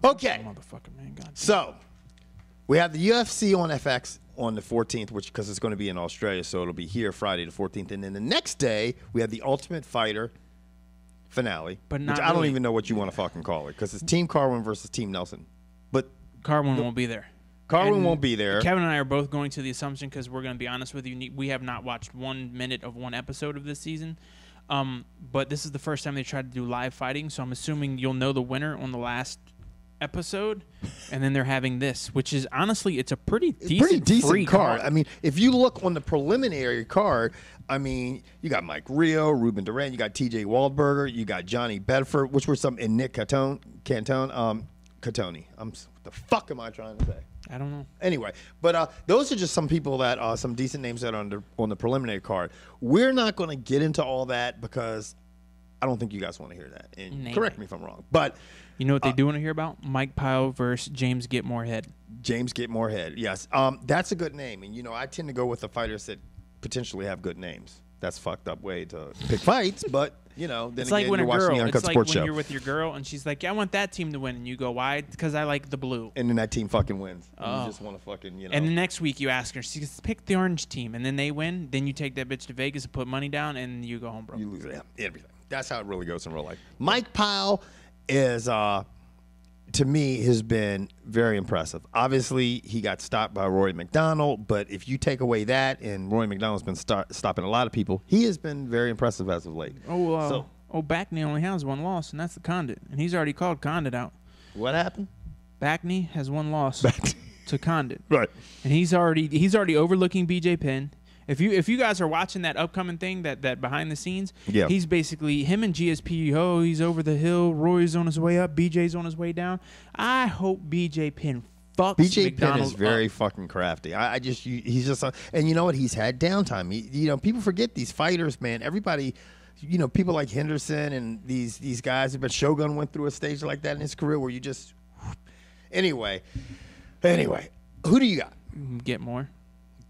Okay. Motherfucker, man. God. So we have the UFC on FX on the 14th, which because it's going to be in Australia, so it'll be here Friday the 14th, and then the next day we have the Ultimate Fighter finale, But which not I don't really. even know what you want to fucking call it because it's Team Carwin versus Team Nelson. But Carwin won't be there. Carwin And won't be there. Kevin and I are both going to the assumption because we're going to be honest with you. We have not watched 1 minute of one episode of this season. But this is the first time they tried to do live fighting, so I'm assuming you'll know the winner on the last episode, and then they're having this, which is honestly, it's a pretty decent free card. I mean, if you look on the preliminary card, I mean, you got Mike Rio, Ruben Duran, you got T.J. Waldberger, you got Johnny Bedford, which were some, and Nick Cantone. Catoni. What the fuck am I trying to say? I don't know. Anyway, but those are just some people that are some decent names that are on the preliminary card. We're not going to get into all that because I don't think you guys want to hear that. And correct me if I'm wrong. But you know what they do want to hear about? Mike Pyle versus James Gitmorehead. James Gitmorehead, yes. That's a good name. And, you know, I tend to go with the fighters that potentially have good names. That's a fucked up way to pick fights, but, you know, then It's again, like when you're watching the Uncut it's like Sports when Show. you're with your girl and she's like, yeah, I want that team to win. And you go, why? Because I like the blue. And then that team fucking wins. And Oh. you just want to fucking, you know. And the next week you ask her, she says, pick the orange team. And then they win. Then you take that bitch to Vegas and put money down and you go home, bro. You lose everything. That's how it really goes in real life. Mike Pyle is, to me, has been very impressive. Obviously, he got stopped by Rory McDonald, but if you take away that, and Rory McDonald's been stopping a lot of people, he has been very impressive as of late. Backney only has one loss, and that's the Condit. And he's already called Condit out. What happened? Backney has one loss to Condit. Right. And he's already overlooking BJ Penn. If you guys are watching that upcoming thing, that behind the scenes, yeah. He's basically him and GSP. Oh, he's over the hill. Roy's on his way up. BJ's on his way down. I hope BJ Penn fucks BJ McDonald Penn is very up. fucking crafty. He's just and you know what? He's had downtime. People forget these fighters, man. Everybody, people like Henderson and these guys. But Shogun went through a stage like that in his career where you just. Anyway, who do you got? Gitmorehead.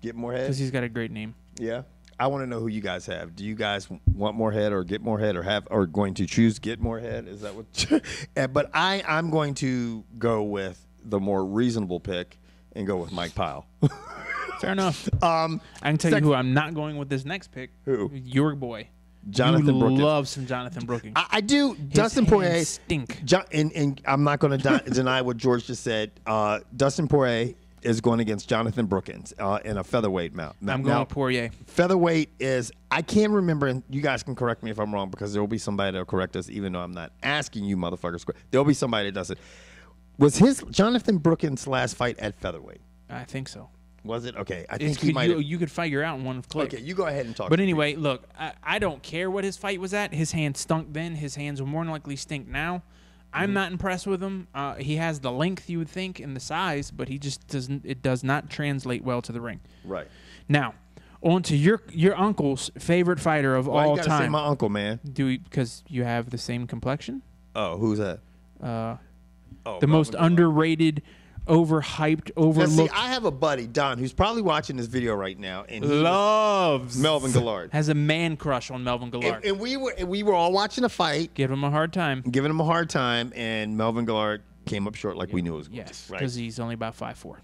Because he's got a great name. Yeah. I want to know who you guys have. Do you guys want more head or get more head or going to choose get more head? Is that what? But I'm going to go with the more reasonable pick and go with Mike Pyle. Fair enough. I can tell you who I'm not going with this next pick. Who? Your boy. Jonathan Brookins. Love some Jonathan Brookins. I do. His Dustin Poirier stink. And I'm not going to deny what George just said. Dustin Poirier is going against Jonathan Brookins in a featherweight mount. I'm going with Poirier. Featherweight is, I can't remember, and you guys can correct me if I'm wrong because there will be somebody that will correct us even though I'm not asking you motherfuckers. There will be somebody that does it. Was Jonathan Brookins' last fight at featherweight? I think so. Was it? Okay. I think he might have. You could figure out in one click. Okay, you go ahead and talk. But anyway, look, I don't care what his fight was at. His hands stunk then. His hands will more than likely stink now. I'm not impressed with him. He has the length you would think and the size, but he just doesn't. It does not translate well to the ring. Right. Now, on to your uncle's favorite fighter of all you gotta time. say my uncle, man. Because you have the same complexion? Oh, who's that? The most underrated, overhyped, overlooked. See, I have a buddy, Don, who's probably watching this video right now, and he loves Melvin Guillard. Has a man crush on Melvin Guillard. And we were all watching a fight, giving him a hard time, and Melvin Guillard came up short like we knew it was going to. Yes, because he's only about 5'4".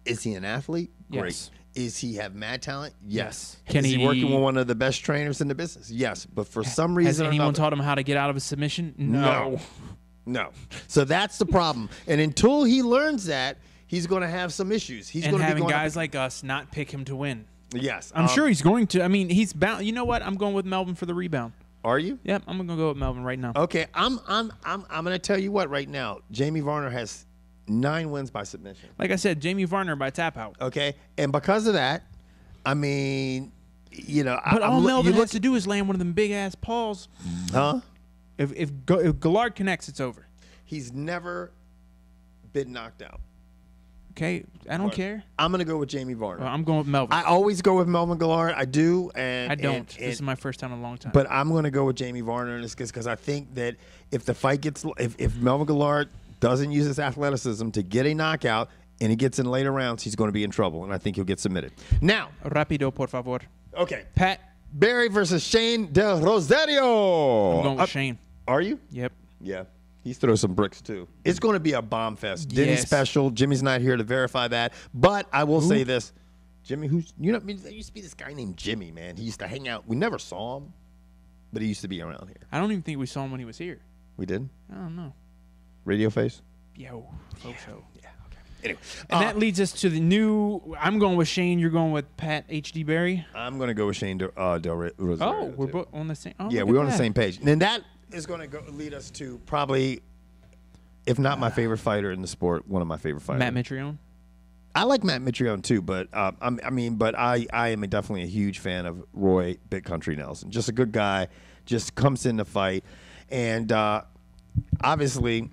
Is he an athlete? Yes. Great. Is he have mad talent? Yes. Can is he he working with one of the best trainers in the business? Yes. But for some reason, has anyone taught him how to get out of a submission? No. So that's the problem. And until he learns that, he's going to have some issues. He's going to be having going guys like us not pick him to win. Yes. I'm sure he's going to. I mean, he's bound. You know what? I'm going with Melvin for the rebound. Are you? Yep, I'm going to go with Melvin right now. Okay, I'm going to tell you what right now. Jamie Varner has 9 wins by submission. Like I said, Jamie Varner by tap out. Okay, and because of that, I mean, but all Melvin has to do is land one of them big ass paws. Huh? If Guillard connects, it's over. He's never been knocked out. Okay, I don't care. I'm going to go with Jamie Varner. I'm going with Melvin. I always go with Melvin Guillard. I do. And I don't. This is my first time in a long time. But I'm going to go with Jamie Varner in this case because I think that if the fight gets, if Melvin Guillard doesn't use his athleticism to get a knockout and he gets in later rounds, he's going to be in trouble, and I think he'll get submitted. Now. Rapido, por favor. Okay. Pat Barry versus Shane Del Rosario. I'm going with Shane. Are you? Yep. Yeah. He's throwing some bricks too. It's going to be a bomb fest. Denny Yes. special. Jimmy's not here to verify that, but I will say this: Jimmy, there used to be this guy named Jimmy, man. He used to hang out. We never saw him, but he used to be around here. I don't even think we saw him when he was here. We did. I don't know. Radio face. Yo, faux show. Yeah. Okay. Anyway, And that leads us to the new. I'm going with Shane. You're going with Pat H.D. Barry. I'm going to go with Shane Del Rosario. Oh, we're too. both on the same. Oh, Yeah, look we're at on the that. same page. And that is going to lead us to probably, if not my favorite fighter in the sport, one of my favorite fighters. Matt Mitrione. I like Matt Mitrione too, but I am definitely a huge fan of Roy Big Country Nelson. Just a good guy, just comes in to fight, and obviously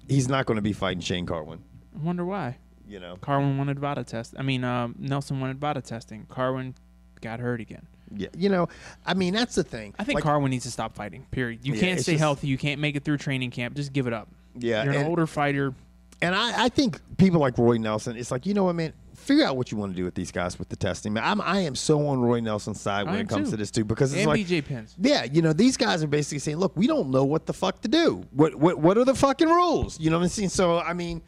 he's not going to be fighting Shane Carwin. I wonder why. You know, Carwin wanted VADA test. Nelson wanted VADA testing. Carwin got hurt again. yeah, you know, I mean that's the thing. I think Carwin needs to stop fighting. Period. You Yeah, can't it's stay just- healthy. You can't make it through training camp. Just give it up. Yeah, You're an and- older fighter. And I think people like Roy Nelson, it's like, you know what, man, figure out what you want to do with these guys with the testing. Man, I am so on Roy Nelson's side when I it am comes too. to this too, because it's And like, BJ Penn. yeah, you know, these guys are basically saying, look, we don't know what the fuck to do. What are the fucking rules? You know what I'm saying? So, I mean,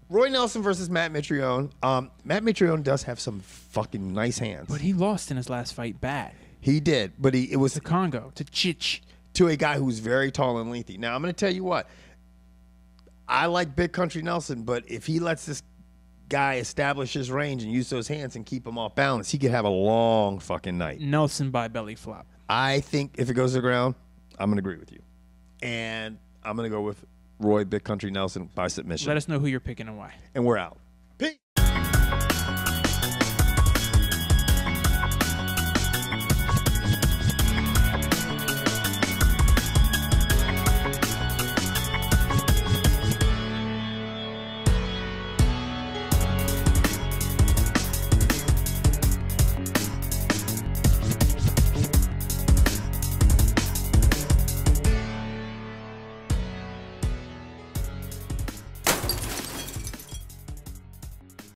Roy Nelson versus Matt Mitrione. Matt Mitrione does have some fucking nice hands. But he lost in his last fight bad. He did, but it was To Congo, to Chich. to a guy who's very tall and lengthy. Now, I'm going to tell you what. I like Big Country Nelson, but if he lets this guy establish his range and use those hands and keep him off balance, he could have a long fucking night. Nelson by belly flop. I think if it goes to the ground, I'm going to agree with you. And I'm going to go with Roy Big Country Nelson by submission. Let us know who you're picking and why. And we're out.